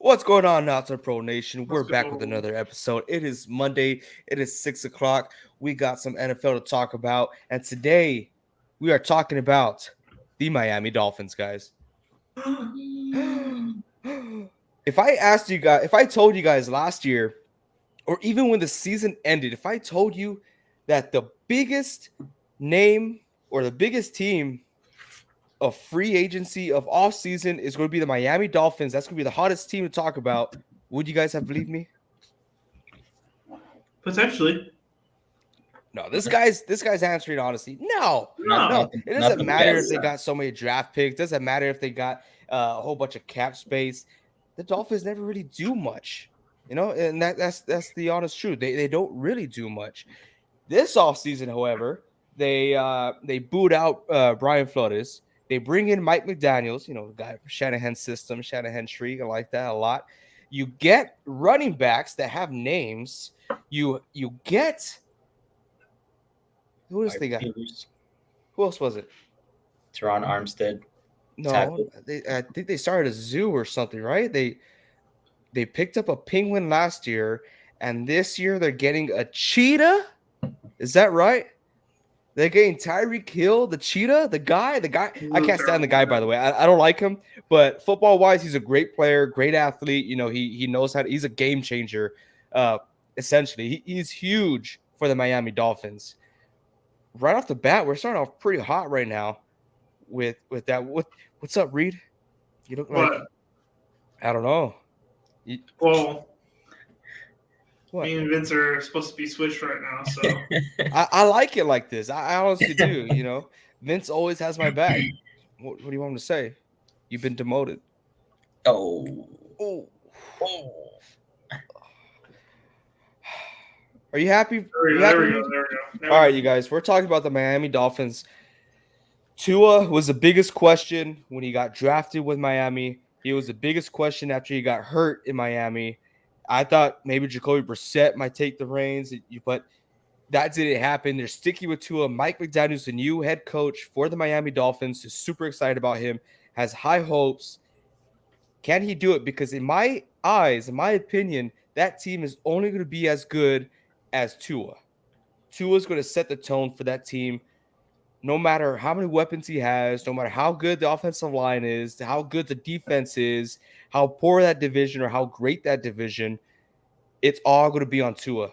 What's going on, Not Pro Nation? We're Let's back with go. another episode. It is Monday. It is 6 o'clock. We got some NFL to talk about, and today we are talking about the Miami Dolphins, guys. If I told you guys last year, or even when the season ended, if I told you that the biggest name or the biggest team of free agency of offseason is going to be the Miami Dolphins, that's going to be the hottest team to talk about, would you guys have believed me? Potentially. No, this guy's answering honestly. No, Not No. not no. the, It not doesn't the matter if best. they got so many draft picks. Doesn't matter if they got a whole bunch of cap space. The Dolphins never really do much, and that's the honest truth. They don't really do much. This offseason, however, they boot out Brian Flores. They bring in Mike McDaniels, the guy from Shanahan's system, Shanahan tree. I like that a lot. You get running backs that have names. You get who else Wide they got? receivers. Who else was it? Teron Armstead, No, tackle. I think they started a zoo or something, right? They picked up a penguin last year, and this year they're getting a cheetah. Is that right? They're getting Tyreek Hill, the cheetah, the guy. This I is a can't stand the terrible guy, by idea. the way. I don't like him, but football wise, he's a great player, great athlete. He knows how. He's a game changer. Uh, essentially, he's huge for the Miami Dolphins. Right off the bat, we're starting off pretty hot right now with that. What's up, Reed? You look like But, I don't know. You, well, what? me and Vince are supposed to be switched right now, so. I like it like this. I honestly do. Vince always has my back. What do you want me to say? You've been demoted. oh, Oh, oh, are you happy? Are There we you go. There happy, we go. Reed? There we go. There All right, we you go. guys. We're talking about the Miami Dolphins. Tua was the biggest question when he got drafted with Miami. He was the biggest question after he got hurt in Miami. I thought maybe Jacoby Brissett might take the reins, but that didn't happen. They're sticking with Tua. Mike McDaniels, the new head coach for the Miami Dolphins, is super excited about him, has high hopes. Can he do it? Because in my eyes, in my opinion, that team is only going to be as good as Tua. Tua is going to set the tone for that team no matter how many weapons he has, no matter how good the offensive line is, how good the defense is, how poor that division or how great that division, it's all going to be on Tua.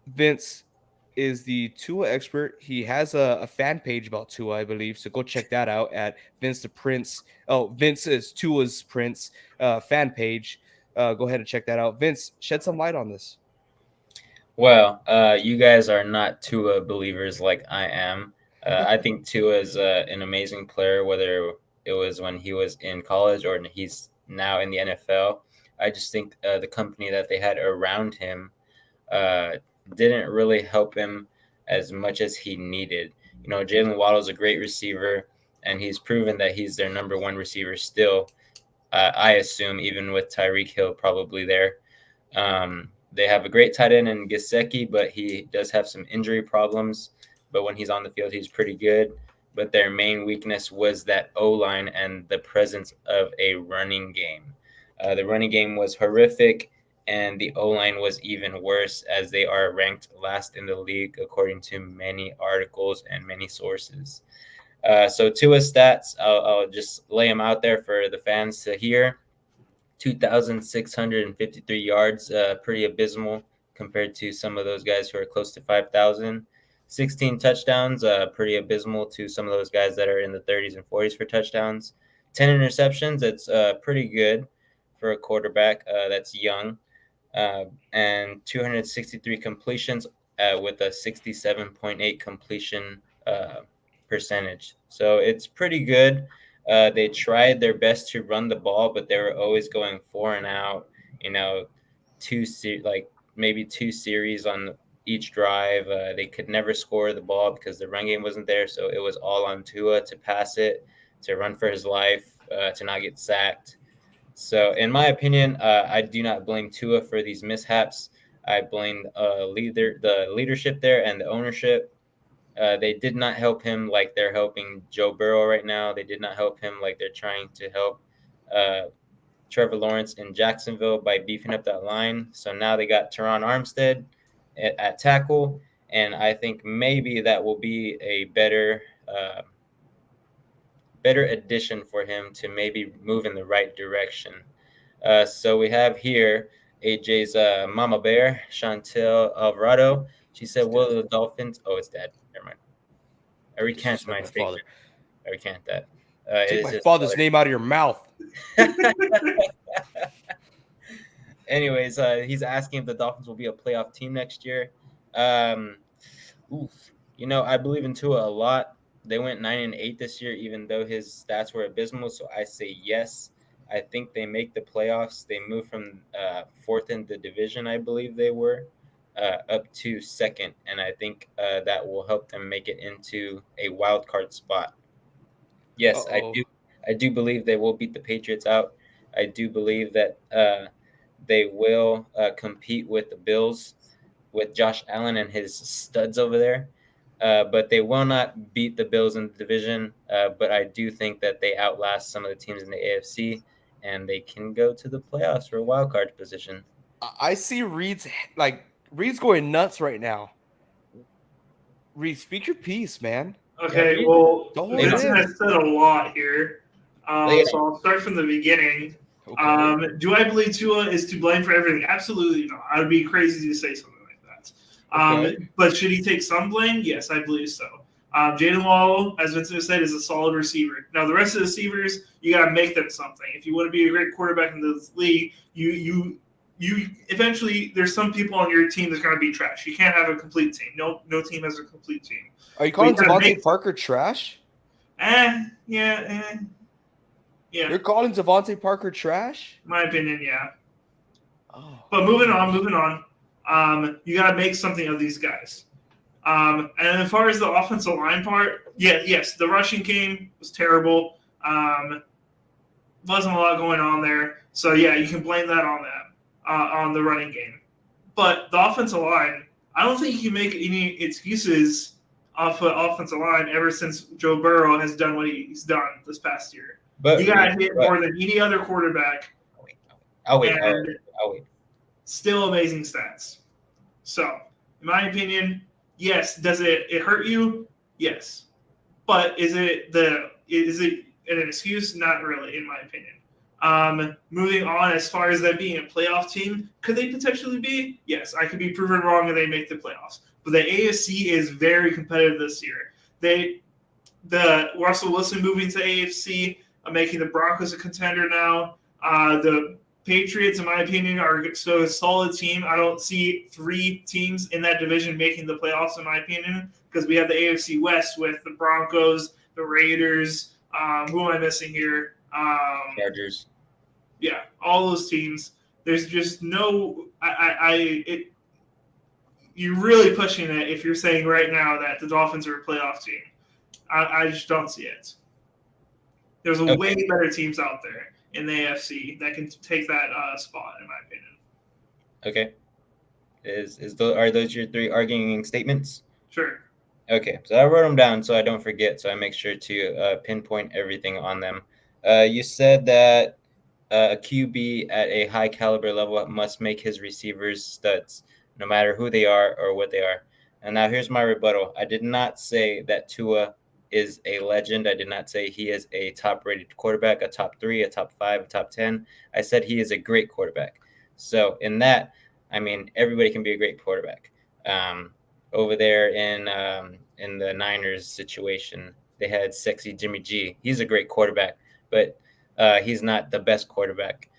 Vince is the Tua expert. He has a fan page about Tua, I believe. So go check that out at Vince the Prince. Oh, Vince is Tua's Prince fan page. Go ahead and check that out. Vince, shed some light on this. well, you guys are not Tua believers like I am. I think Tua is an amazing player, whether it was when he was in college or he's now in the NFL. I just think the company that they had around him uh, didn't really help him as much as he needed. Jalen Waddle is a great receiver, and he's proven that he's their number one receiver still. I assume, even with Tyreek Hill probably there. They have a great tight end in Gesicki, but he does have some injury problems. But when he's on the field, he's pretty good. But their main weakness was that O-line and the presence of a running game. The running game was horrific, and the O-line was even worse, as they are ranked last in the league according to many articles and many sources. So Tua's stats, I'll just lay them out there for the fans to hear. 2,653 yards, pretty abysmal compared to some of those guys who are close to 5,000. 16 touchdowns, pretty abysmal to some of those guys that are in the 30s and 40s for touchdowns. 10 interceptions, that's pretty good for a quarterback that's young. And 263 completions with a 67.8 completion percentage. So it's pretty good. They tried their best to run the ball, but they were always going 4 and out. Maybe two series on each drive. They could never score the ball because the run game wasn't there. So it was all on Tua to pass it, to run for his life, to not get sacked. So, in my opinion, I do not blame Tua for these mishaps. I blame the leadership there and the ownership. They did not help him like they're helping Joe Burrow right now. They did not help him like they're trying to help uh, Trevor Lawrence in Jacksonville by beefing up that line. So now they got Teron Armstead at tackle, and I think maybe that will be a better addition for him to maybe move in the right direction. So we have here AJ's Mama Bear, Chantel Alvarado. She said, will the Dolphins... Oh, it's Dad. Never mind. I recant my statement. Father. I recant that. Take my father's name out of your mouth. Anyways, he's asking if the Dolphins will be a playoff team next year. I believe in Tua a lot. They went 9-8 this year, even though his stats were abysmal. So I say yes. I think they make the playoffs. They move from fourth in the division, I believe they were, up to second, and I think that will help them make it into a wild card spot. Yes, I do believe they will beat the Patriots out. I do believe that they will compete with the Bills, with Josh Allen and his studs over there. But they will not beat the Bills in the division. But I do think that they outlast some of the teams in the AFC, and they can go to the playoffs for a wild card position. I see Reed's going nuts right now. Reed, speak your piece, man. Okay, Yeah, well, don't Vincent has said a lot here. So I'll start from the beginning. Okay. Do I believe Tua is to blame for everything? Absolutely not. I would be crazy to say something like that. Okay. But should he take some blame? Yes, I believe so. Jaden Waddle, as Vincent said, is a solid receiver. Now, the rest of the receivers, you got to make them something. If you want to be a great quarterback in the league, you eventually, there's some people on your team that's going to be trash. You can't have a complete team. No team has a complete team. Are you calling Davonte Parker trash? Yeah. You're calling Davonte Parker trash? In my opinion, yeah. Oh. But moving on. You got to make something of these guys. And as far as the offensive line part, yes, the rushing game was terrible. Wasn't a lot going on there. So, yeah, you can blame that on them, on the running game. But the offensive line, I don't think you can make any excuses off the offensive line ever since Joe Burrow has done what he's done this past year. But he got hit more than any other quarterback. I'll wait. Still amazing stats. So, in my opinion, yes. Does it hurt you? Yes. But is it an excuse? Not really, in my opinion. Moving on, as far as them being a playoff team, could they potentially be? Yes, I could be proven wrong and they make the playoffs. But the AFC is very competitive this year. The Russell Wilson moving to AFC, making the Broncos a contender now. The Patriots, in my opinion, are still a solid team. I don't see three teams in that division making the playoffs, in my opinion, because we have the AFC West with the Broncos, the Raiders. Who am I missing here? Chargers. Yeah, all those teams. There's just no. You're really pushing it if you're saying right now that the Dolphins are a playoff team. I just don't see it. There's way better teams out there in the AFC that can take that spot, in my opinion. Okay. Are those your three arguing statements? Sure. Okay, so I wrote them down so I don't forget, so I make sure to pinpoint everything on them. You said that a QB at a high caliber level must make his receivers studs, no matter who they are or what they are. And now here's my rebuttal. I did not say that Tua is a legend. I did not say he is a top-rated quarterback, a top 3, a top 5, a top 10. I said he is a great quarterback. So in that, I mean, everybody can be a great quarterback. Over there in the Niners situation, they had sexy Jimmy G. He's a great quarterback, but he's not the best quarterback.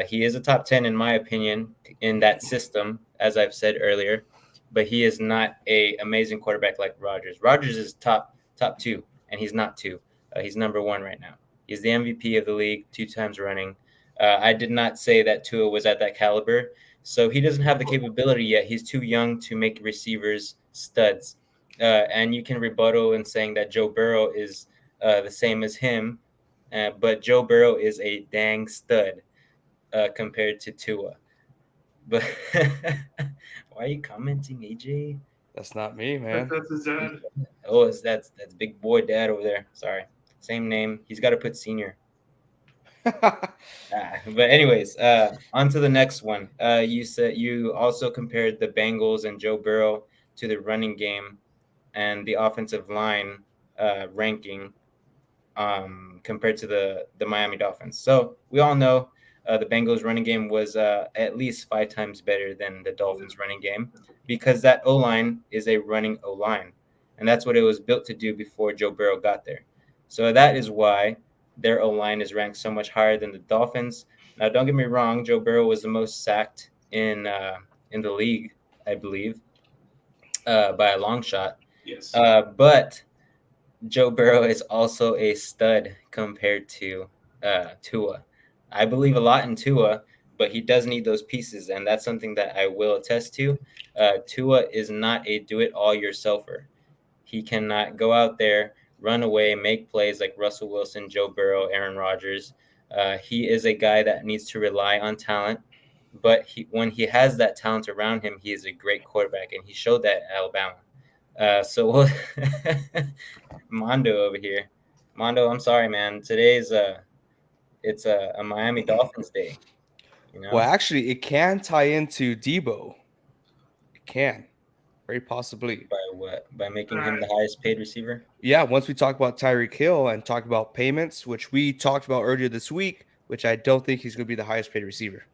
He is a top 10, in my opinion, in that system, as I've said earlier, but he is not a amazing quarterback like Rodgers. Rodgers is top 2, and he's not 2. He's number 1 right now. He's the MVP of the league 2 times running. I did not say that Tua was at that caliber, so he doesn't have the capability yet. He's too young to make receivers studs. And you can rebuttal in saying that Joe Burrow is the same as him, but Joe Burrow is a dang stud compared to Tua. But why are you commenting, AJ? That's not me, man. That's his dad. That's big boy dad over there. Sorry. Same name. He's got to put senior. But anyways, on to the next one. You said you also compared the Bengals and Joe Burrow to the running game and the offensive line ranking compared to the Miami Dolphins. So we all know the Bengals running game was at least 5 times better than the Dolphins running game because that O-line is a running O-line. And that's what it was built to do before Joe Burrow got there. So that is why their O-line is ranked so much higher than the Dolphins. Now, don't get me wrong, Joe Burrow was the most sacked in the league, I believe, by a long shot. Yes. But Joe Burrow is also a stud compared to Tua. I believe a lot in Tua, but he does need those pieces, and that's something that I will attest to. Tua is not a do-it-all-yourselfer. He cannot go out there, run away, make plays like Russell Wilson, Joe Burrow, Aaron Rodgers. He is a guy that needs to rely on talent, but when he has that talent around him, he is a great quarterback, and he showed that at Alabama. So Mondo over here. Mondo, I'm sorry, man. Today's it's a Miami Dolphins day. You know? Well, actually, it can tie into Debo. It can, very possibly. By what? By making him the highest paid receiver? Yeah, once we talk about Tyrek Hill and talk about payments, which we talked about earlier this week, which I don't think he's going to be the highest paid receiver.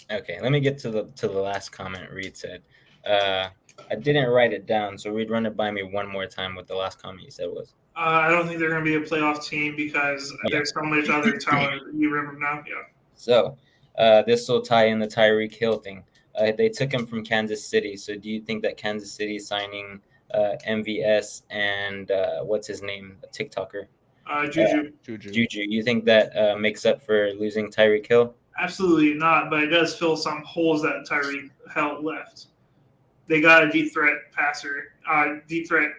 Okay, let me get to the last comment Reed said. I didn't write it down, so Reed, run it by me one more time what the last comment you said was. I don't think they're going to be a playoff team because there's so much other talent. You remember now? Yeah. So this will tie in the Tyreek Hill thing. They took him from Kansas City. So do you think that Kansas City signing MVS and what's his name, a TikToker? Juju. You think that makes up for losing Tyreek Hill? Absolutely not, but it does fill some holes that Tyreek Hill left. They got a deep threat passer, deep threat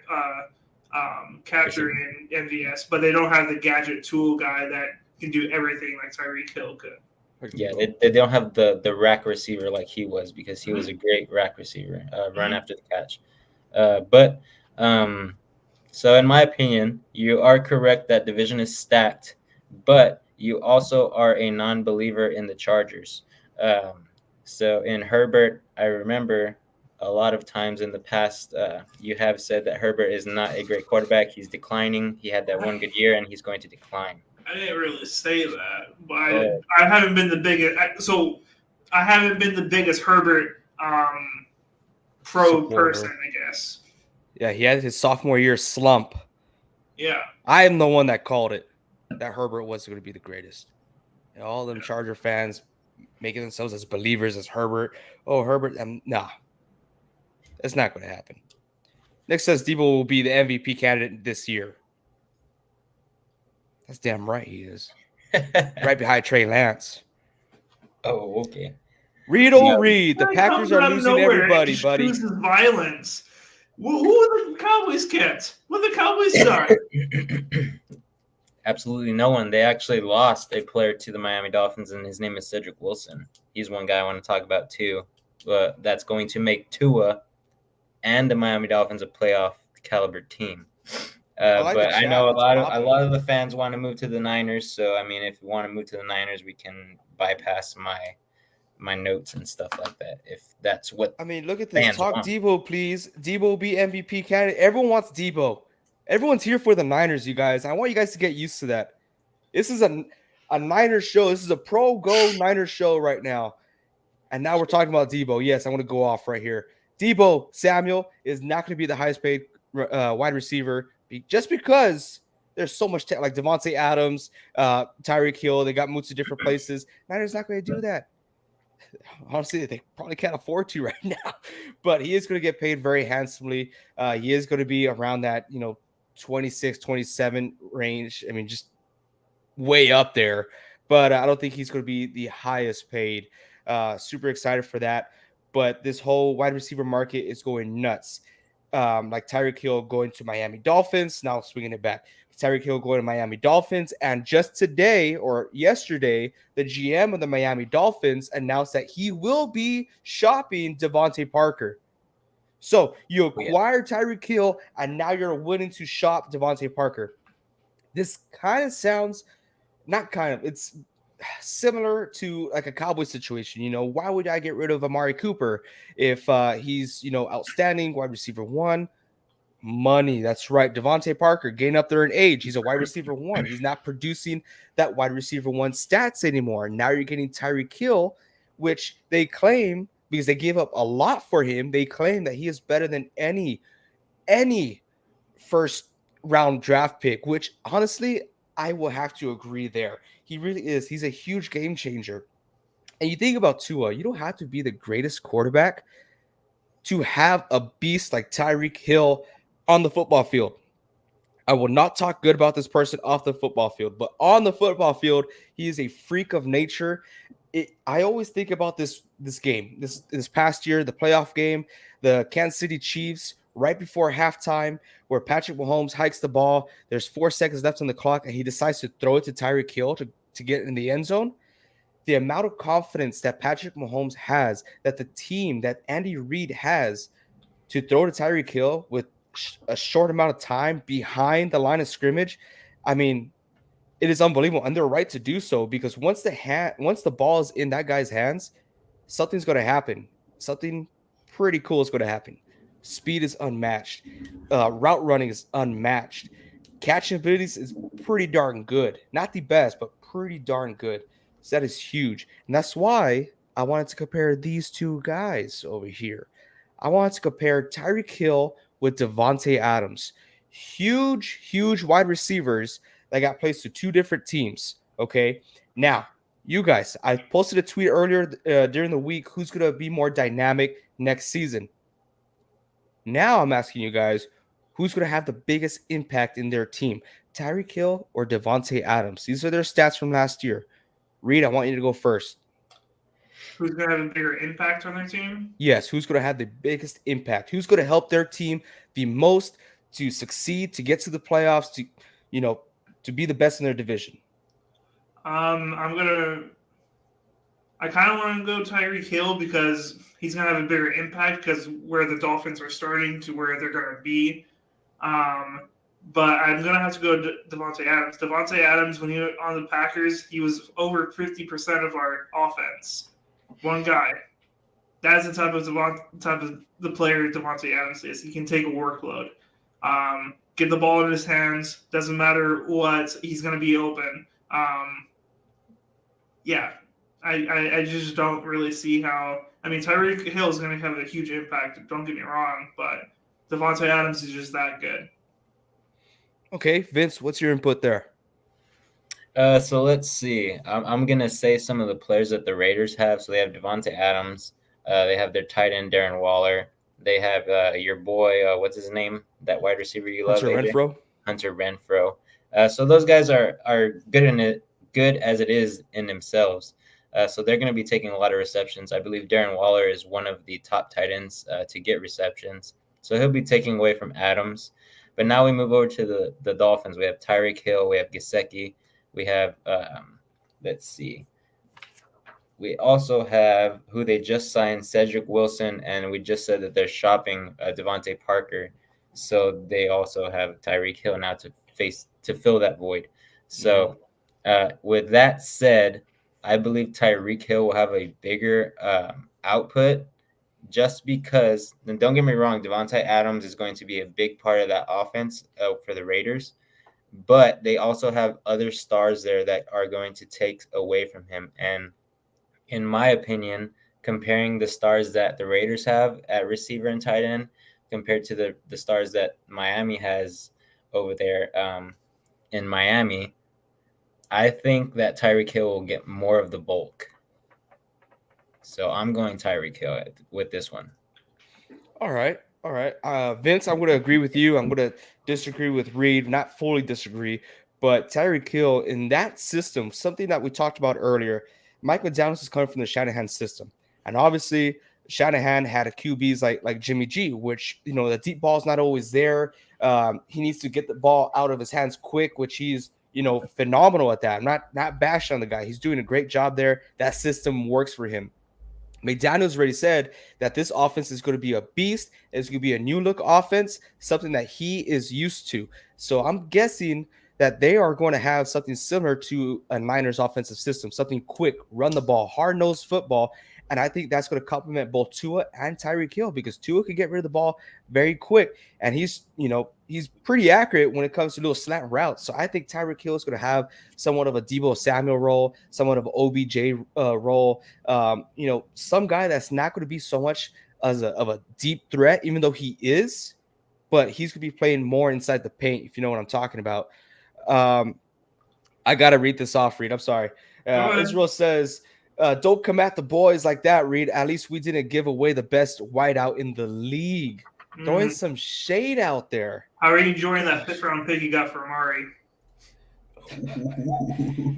catcher in MVS, but they don't have the gadget tool guy that can do everything like Tyreek Hill could. Yeah, they don't have the rack receiver like he was because he was a great rack receiver, run after the catch. So in my opinion, you are correct that division is stacked, but you also are a non-believer in the Chargers. So in Herbert, I remember a lot of times in the past, you have said that Herbert is not a great quarterback. He's declining. He had that one good year, and he's going to decline. I didn't really say that, but I haven't been the biggest. So I haven't been the biggest Herbert pro person, I guess. Yeah, he had his sophomore year slump. Yeah, I am the one that called it that Herbert was going to be the greatest. And all them Charger fans making themselves as believers as Herbert. Oh, Herbert, nah, that's not going to happen. Nick says Debo will be the MVP candidate this year. That's damn right he is. Right behind Trey Lance. Oh, okay. Reed. The Packers are losing everybody, buddy. Chooses violence. Who the Cowboys kept? What the Cowboys done? Absolutely no one. They actually lost a player to the Miami Dolphins, and his name is Cedric Wilson. He's one guy I want to talk about too. But that's going to make Tua and the Miami Dolphins a playoff caliber team. But I know a lot of the fans want to move to the Niners. So I mean, if you want to move to the Niners, we can bypass my notes and stuff like that. If that's what I mean, look at this. Talk want. Debo, please. Debo be MVP candidate. Everyone wants Debo. Everyone's here for the Niners, you guys. I want you guys to get used to that. This is a Niners show. This is a pro go Niners show right now. And now we're talking about Debo. Yes, I want to go off right here. Debo Samuel is not going to be the highest paid wide receiver just because there's so much like Davonte Adams, Tyreek Hill. They got moved to different places. Niners not going to do that. Honestly, they probably can't afford to right now. But he is going to get paid very handsomely. He is going to be around that 26, 27 range. I mean, just way up there. But I don't think he's going to be the highest paid. Super excited for that. But this whole wide receiver market is going nuts. Like Tyrek Hill going to Miami Dolphins, now swinging it back. Tyrek Hill going to Miami Dolphins. And just today or yesterday, the GM of the Miami Dolphins announced that he will be shopping Devontae Parker. So you acquired Tyrek Hill, and now you're willing to shop Devontae Parker. This kind of sounds, not kind of, it's similar to like a Cowboy situation. Why would I get rid of Amari Cooper if he's outstanding wide receiver one? Money. That's right. Devontae Parker getting up there in age. He's a wide receiver one. He's not producing that wide receiver one stats anymore. Now you're getting Tyreek Hill, which they claim, because they gave up a lot for him, they claim that he is better than any first round draft pick, which honestly, I will have to agree there. He really is. He's a huge game changer. And you think about Tua, you don't have to be the greatest quarterback to have a beast like Tyreek Hill on the football field. I will not talk good about this person off the football field, but on the football field, he is a freak of nature. I always think about this game, this past year, the playoff game, the Kansas City Chiefs, right before halftime, where Patrick Mahomes hikes the ball. There's 4 seconds left on the clock, and he decides to throw it to Tyreek Hill to get in the end zone. The amount of confidence that Patrick Mahomes has, that the team, that Andy Reid has, to throw to Tyreek Hill with a short amount of time behind the line of scrimmage, I mean, it is unbelievable, and they're right to do so, because once the ball is in that guy's hands, something's going to happen. Something pretty cool is going to happen. Speed is unmatched. Route running is unmatched. Catching abilities is pretty darn good. Not the best, but pretty darn good. So that is huge, and that's why I wanted to compare these two guys over here. I wanted to compare Tyreek Hill with Davonte Adams. Huge wide receivers that got placed to two different teams. Okay. Now, you guys, I posted a tweet earlier during the week. Who's going to be more dynamic next season? Now I'm asking you guys, who's going to have the biggest impact in their team? Tyreek Hill or Davonte Adams? These are their stats from last year. Reed, I want you to go first. Who's going to have a bigger impact on their team? Yes, who's going to have the biggest impact? Who's going to help their team the most to succeed, to get to the playoffs, to be the best in their division? I kind of want to go Tyreek Hill because he's going to have a bigger impact because where the Dolphins are starting to where they're going to be. But I'm going to have to go Davonte Adams. Davonte Adams, when he was on the Packers, he was over 50% of our offense. One guy. That's the type of the player Davonte Adams is. He can take a workload. Get the ball in his hands. Doesn't matter what. He's going to be open. Yeah. I just don't really see how. I mean, Tyreek Hill is going to have a huge impact. Don't get me wrong, but Davonte Adams is just that good. Okay, Vince, what's your input there? So let's see. I'm going to say some of the players that the Raiders have. So they have Davonte Adams. They have their tight end, Darren Waller. They have your boy, what's his name? That wide receiver you love? Hunter Renfrow. So those guys are good as it is in themselves. So they're going to be taking a lot of receptions. I believe Darren Waller is one of the top tight ends to get receptions. So he'll be taking away from Adams. But now we move over to the Dolphins. We have Tyreek Hill. We have Gesicki. We have, let's see. We also have who they just signed, Cedric Wilson, and we just said that they're shopping Devontae Parker. So they also have Tyreek Hill now to fill that void. So with that said, I believe Tyreek Hill will have a bigger output just because, and don't get me wrong, Davonte Adams is going to be a big part of that offense for the Raiders, but they also have other stars there that are going to take away from him. And in my opinion, comparing the stars that the Raiders have at receiver and tight end compared to the stars that Miami has over there in Miami, I think that Tyreek Hill will get more of the bulk. So I'm going Tyreek Hill with this one. All right. Vince, I'm going to agree with you. I'm going to disagree with Reed, not fully disagree, but Tyreek Hill in that system, something that we talked about earlier, Mike McDaniels is coming from the Shanahan system. And obviously, Shanahan had a QBs like Jimmy G, which, the deep ball is not always there. He needs to get the ball out of his hands quick, which he's, phenomenal at that. I'm not bashing on the guy. He's doing a great job there. That system works for him. McDaniels already said that this offense is going to be a beast. It's going to be a new look offense, something that he is used to. So I'm guessing that they are going to have something similar to a Niners offensive system, something quick, run the ball, hard-nosed football. And I think that's going to complement both Tua and Tyreek Hill because Tua can get rid of the ball very quick. And he's pretty accurate when it comes to little slant routes. So I think Tyrek Hill is going to have somewhat of a Debo Samuel role, somewhat of an OBJ role. Some guy that's not going to be so much of a deep threat, even though he is, but he's going to be playing more inside the paint, if you know what I'm talking about. I got to read this off, Reed. I'm sorry. Israel says, don't come at the boys like that, Reed. At least we didn't give away the best wideout in the league. Throwing some shade out there. How are you enjoying that 5th round pick you got for Amari?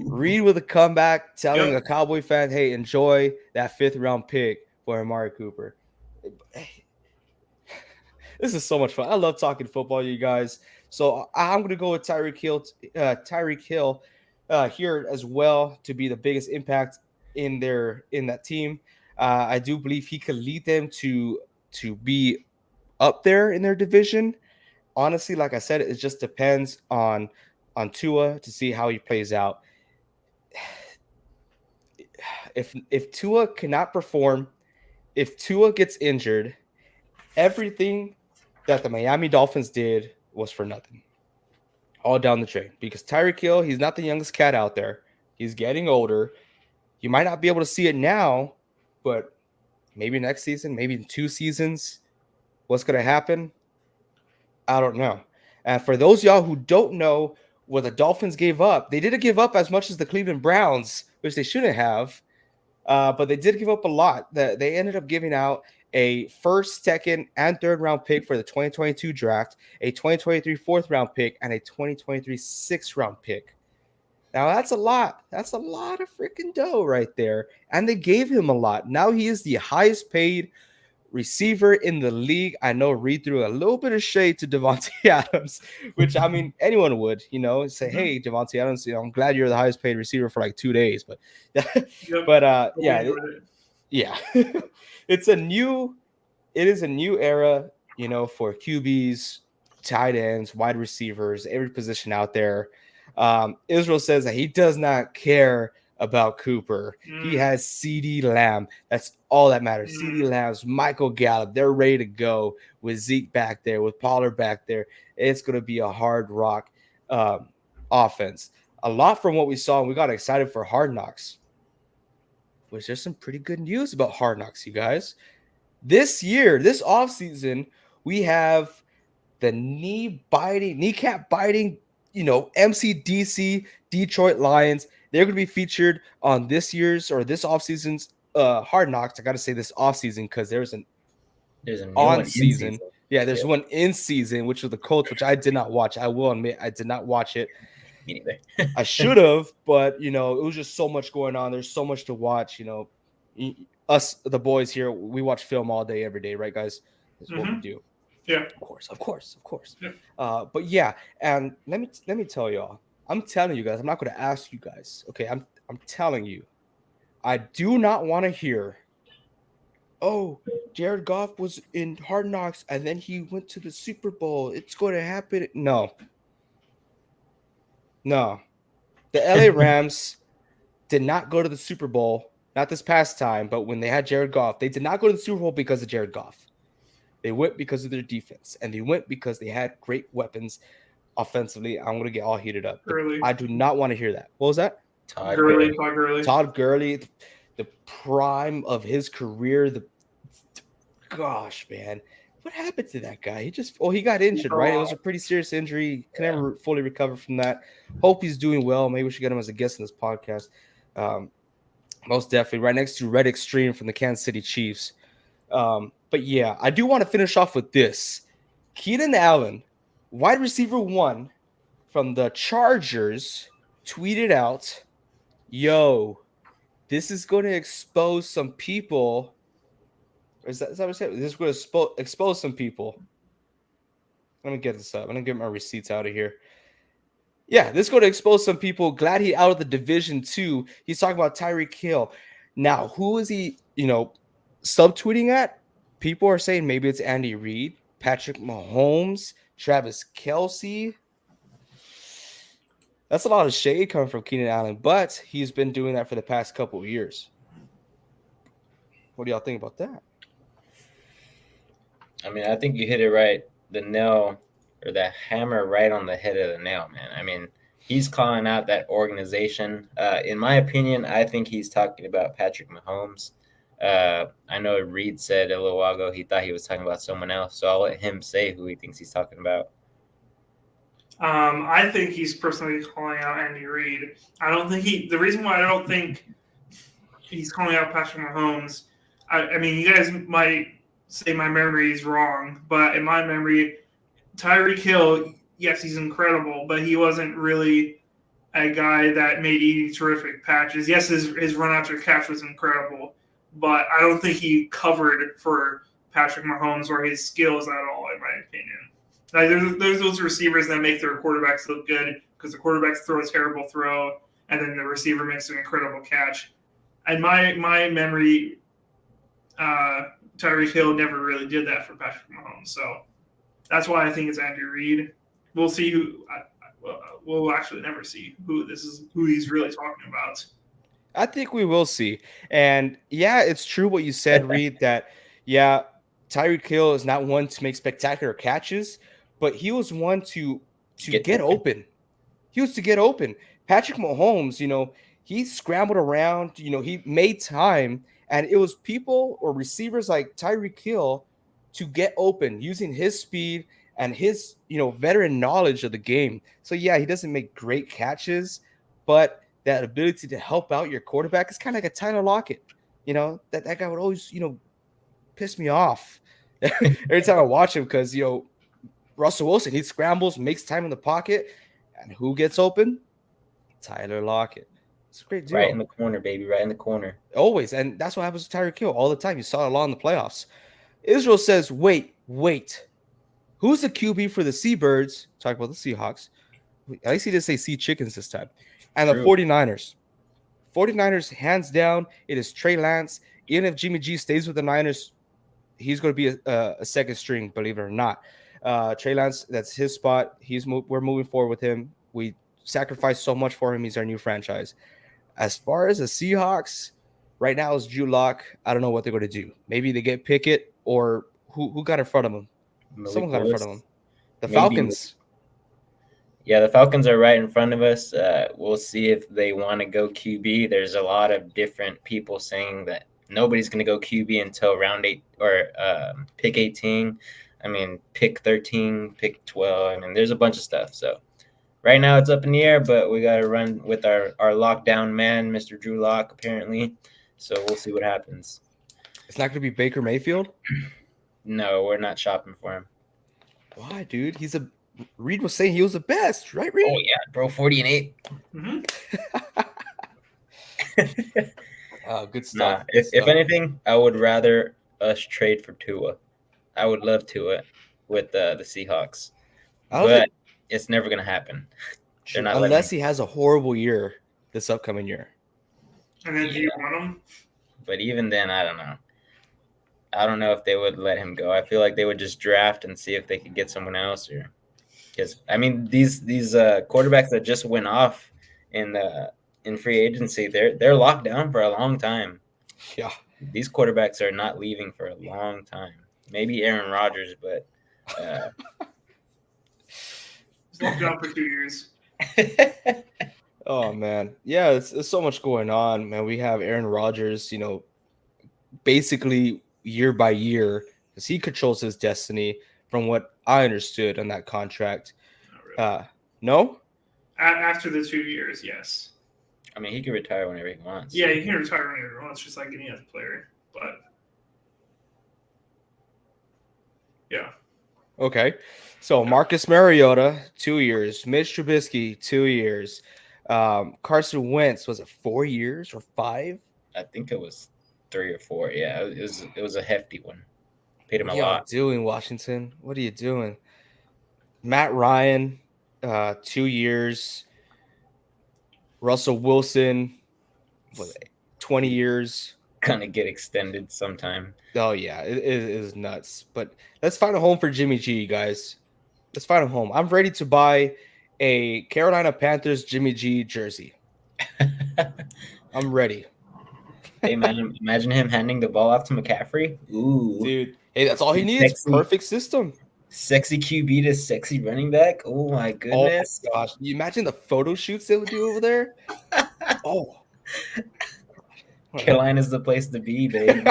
Reed with a comeback, telling a Cowboy fan, hey, enjoy that 5th round pick for Amari Cooper. This is so much fun. I love talking football, you guys. So I'm going to go with Tyrek Hill here as well to be the biggest impact in that team. I do believe he could lead them to be up there in their division. Honestly, like I said, it just depends on Tua to see how he plays out. If Tua cannot perform, if Tua gets injured, everything that the Miami Dolphins did was for nothing. All down the drain. Because Tyrek Hill, he's not the youngest cat out there. He's getting older. You might not be able to see it now, but maybe next season, maybe in 2 seasons, what's going to happen? I don't know. And for those of y'all who don't know what the Dolphins gave up, they didn't give up as much as the Cleveland Browns, which they shouldn't have, but they did give up a lot. They ended up giving out a 1st, 2nd, and 3rd round pick for the 2022 draft, a 2023 4th round pick, and a 2023 6th round pick. Now, that's a lot. That's a lot of freaking dough right there. And they gave him a lot. Now he is the highest paid receiver in the league. I know Reed threw a little bit of shade to Davonte Adams, which, I mean, anyone would, say, hey, Davonte Adams, I'm glad you're the highest paid receiver for like 2 days. But, yeah. It is a new era, for QBs, tight ends, wide receivers, every position out there. Israel says that he does not care about Cooper. He has CeeDee Lamb. That's all that matters. CeeDee Lamb's, Michael Gallup. They're ready to go with Zeke back there, with Pollard back there. It's going to be a hard rock offense. A lot from what we saw, and we got excited for Hard Knocks. Was there some pretty good news about Hard Knocks, you guys? This year, this offseason, we have the kneecap biting, MCDC Detroit Lions. They're going to be featured on this offseason's Hard Knocks. I got to say this offseason because there's a new on season. Yeah, there's one in season, which was the Colts, which I did not watch. I will admit I did not watch it. Me neither. I should have, but it was just so much going on. There's so much to watch. Us, the boys here, we watch film all day, every day, right, guys? That's what we do. Yeah, of course. Yeah. But yeah, and let me tell y'all. I'm telling you guys. I'm not going to ask you guys. Okay, I'm telling you. I do not want to hear. Oh, Jared Goff was in Hard Knocks and then he went to the Super Bowl. It's going to happen. No. The LA Rams did not go to the Super Bowl. Not this past time, but when they had Jared Goff, they did not go to the Super Bowl because of Jared Goff. They went because of their defense, and they went because they had great weapons offensively. I'm going to get all heated up. I do not want to hear that. What was that? Todd Gurley. Todd Gurley, the prime of his career. Gosh, man. What happened to that guy? He got injured, right? It was a pretty serious injury. Can never fully recover from that. Hope he's doing well. Maybe we should get him as a guest in this podcast. Most definitely. Right next to Red Extreme from the Kansas City Chiefs. But yeah, I do want to finish off with this. Keenan Allen, wide receiver 1 from the Chargers, tweeted out, yo, this is going to expose some people. Is that what I said? This is going to expose some people. Let me get this up. I'm going to get my receipts out of here. Yeah, this is going to expose some people. Glad he out of the Division 2. He's talking about Tyreek Hill. Now, who is he, subtweeting at? People are saying maybe it's Andy Reid, Patrick Mahomes, Travis Kelce. That's a lot of shade coming from Keenan Allen, but he's been doing that for the past couple of years. What do y'all think about that? I mean, I think you hit it right, the nail or the hammer right on the head of the nail, man. I mean, he's calling out that organization. In my opinion, I think he's talking about Patrick Mahomes. I know Reed said a little while ago he thought he was talking about someone else, so I'll let him say who he thinks he's talking about. I think he's personally calling out Andy Reid. I don't think the reason why I don't think he's calling out Patrick Mahomes, I mean, you guys might say my memory is wrong, but in my memory, Tyreek Hill, yes, he's incredible, but he wasn't really a guy that made any terrific patches. Yes, his run after catch was incredible, but I don't think he covered for Patrick Mahomes or his skills at all, in my opinion. Like, there's those receivers that make their quarterbacks look good because the quarterback throws a terrible throw, and then the receiver makes an incredible catch. And my memory, Tyreek Hill never really did that for Patrick Mahomes. So that's why I think it's Andy Reid. We'll see who. We'll actually never see who he's really talking about. I think we will see. And yeah, it's true what you said, Reed, that yeah, Tyreek Hill is not one to make spectacular catches, but he was one to get open. He was to get open. Patrick Mahomes, he scrambled around, he made time, and it was people or receivers like Tyrek Hill to get open using his speed and his, veteran knowledge of the game. So yeah, he doesn't make great catches, but that ability to help out your quarterback is kind of like a Tyler Lockett. That guy would always, piss me off every time I watch him because, Russell Wilson, he scrambles, makes time in the pocket, and who gets open? Tyler Lockett. It's a great deal. Right in the corner, baby, right in the corner. Always, and that's what happens to Tyrek Hill all the time. You saw it a lot in the playoffs. Israel says, wait. Who's the QB for the Seabirds? Talk about the Seahawks. At least he didn't say Sea Chickens this time. And the 49ers. 49ers, hands down, it is Trey Lance. Even if Jimmy G stays with the Niners, he's going to be a second string, believe it or not. Trey Lance, that's his spot. We're moving forward with him. We sacrificed so much for him. He's our new franchise. As far as the Seahawks, right now is Drew Lock. I don't know what they're going to do. Maybe they get Pickett or who got in front of him? Someone got in front of him. The Falcons. Yeah, the Falcons are right in front of us. We'll see if they want to go QB. There's a lot of different people saying that nobody's going to go QB until round 8 or pick 18. I mean, pick 13, pick 12. I mean, there's a bunch of stuff. So right now it's up in the air, but we got to run with our lockdown man, Mr. Drew Lock, apparently. So we'll see what happens. It's not going to be Baker Mayfield? No, we're not shopping for him. Why, dude? Reed was saying he was the best, right, Reed? Oh, yeah, bro, 40-8. Oh, good stuff. If anything, I would rather us trade for Tua. I would love Tua with the Seahawks. But it's never going to happen. Unless he has a horrible year this upcoming year. And then do you want him? But even then, I don't know. I don't know if they would let him go. I feel like they would just draft and see if they could get someone else. Because I mean, these quarterbacks that just went off in free agency, they're locked down for a long time. Yeah, these quarterbacks are not leaving for a long time. Maybe Aaron Rodgers, but he's locked down for 2 years. Oh man, yeah, there's so much going on, man. We have Aaron Rodgers, basically year by year, because he controls his destiny from what I understood on that contract. Really. No? After the 2 years, yes. I mean, he can retire whenever he wants. Yeah, he can retire whenever he wants, just like any other player. But yeah. Okay. So Marcus Mariota, 2 years. Mitch Trubisky, 2 years. Carson Wentz, was it 4 years or 5? I think it was 3 or 4. Yeah, it was a hefty one. Paid him a lot. What are you doing, Washington? What are you doing? Matt Ryan, 2 years. Russell Wilson, 20 years. Gonna get extended sometime. Oh yeah, it is nuts. But let's find a home for Jimmy G, guys. Let's find a home. I'm ready to buy a Carolina Panthers Jimmy G jersey. I'm ready. Hey man, imagine him handing the ball off to McCaffrey. Ooh, Dude. Hey, that's all he needs. Sexy. Perfect system. Sexy QB to sexy running back. Oh my Oh goodness. my gosh. You imagine the photo shoots they would do over there? Oh. Carolina's the place to be, baby.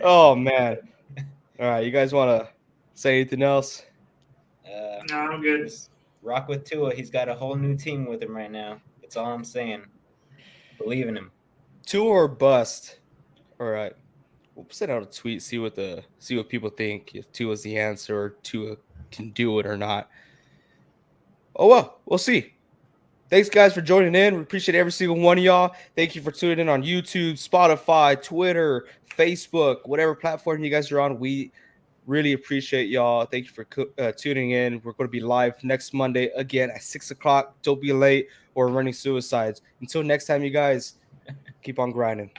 Oh man. All right, you guys want to say anything else? No, I'm good. Just rock with Tua. He's got a whole new team with him right now. That's all I'm saying. Believe in him. Tua or bust. All right. We'll send out a tweet, see what people think, if Tua's the answer or Tua can do it or not. Oh well, we'll see. Thanks guys for joining in. We appreciate every single one of y'all. Thank you for tuning in on YouTube, Spotify, Twitter, Facebook, whatever platform you guys are on. We really appreciate y'all. Thank you for tuning in. We're going to be live next Monday again at 6 o'clock. Don't be late or running suicides. Until next time, you guys, keep on grinding.